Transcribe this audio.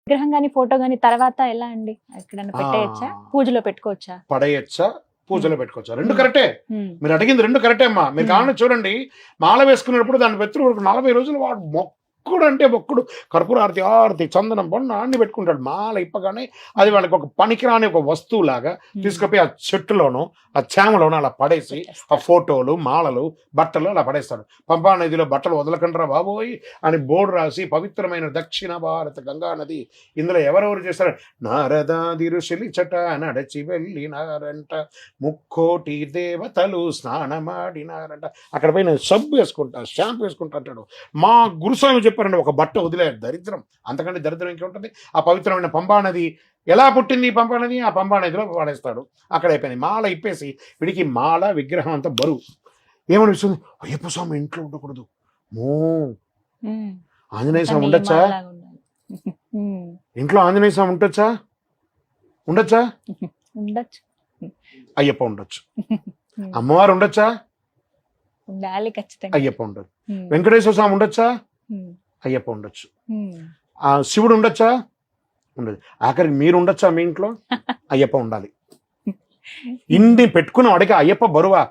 విగ్రహం గాని ఫోటో గాని తర్వాత ఎలా అండి ఎక్కడైనా పెట్టేయచ్చా పూజలో పెట్టుకోవచ్చా పడేయచ్చా పూజలో పెట్టుకోవచ్చా రెండు ఉమ్. కరెక్టే ఉమ్. మీరు అడిగింది రెండు కరెక్టే అమ్మా మీరు ఉమ్. కావాలని చూడండి మాల వేసుకునేటప్పుడు దాని వ్యక్తులు 40 రోజులు వాడు మొక్కుడు అంటే మొక్కుడు కర్పూర ఆరతి ఆరతి చందనం బొన్న అన్ని పెట్టుకుంటాడు మాల ఇప్పగానే అది వాళ్ళకి ఒక పనికిరాని ఒక వస్తువులాగా తీసుకుపోయి ఆ చెట్టులోను ఆ చేమలోను అలా పడేసి ఆ ఫోటోలు మాలలు బట్టలు అలా పడేస్తాడు పంపా నదిలో బట్టలు వదలకంటారా బాబోయ్ అని బోర్డు రాసి పవిత్రమైన దక్షిణ భారత గంగా నది ఇందులో ఎవరెవరు చేస్తారు నారదాది ఋషులి చట నడచి వెళ్ళినారంట ముక్కోటి దేవతలు స్నానమాడినారంట అక్కడ పోయిన సబ్బు వేసుకుంటా షాంపూ వేసుకుంటా అంటాడు మా గురుస్వామి చెప్పారండి ఒక బట్ట వదిలేడు దరిద్రం అంతకంటే దరిద్రం ఇంకేముంటుంది ఆ పవిత్రమైన పంపా నది ఎలా పుట్టింది ఈ పంపా నది ఆ పంపా నదిలో పడేస్తాడు అక్కడ అయిపోయింది మాల ఇప్పేసి వీడికి మాల విగ్రహం అంతా బరువు ఏమనిపిస్తుంది అయ్యప్ప స్వామి ఇంట్లో ఉండకూడదు మో ఆంజనేయ స్వామి ఉండొచ్చా ఇంట్లో ఆంజనేయ స్వామి ఉండొచ్చా ఉండొచ్చా ఉండొచ్చు అయ్యప్ప ఉండొచ్చు అమ్మవారు ఉండొచ్చా ఉండాలి ఖచ్చితంగా అయ్యప్ప ఉండదు వెంకటేశ్వర స్వామి ఉండొచ్చా అయ్యప్ప ఉండొచ్చు ఆ శివుడు ఉండొచ్చా ఉండదు ఆఖరికి మీరు ఉండొచ్చా మీ ఇంట్లో అయ్యప్ప ఉండాలి ఇన్ని పెట్టుకున్న వాడికి అయ్యప్ప బరువా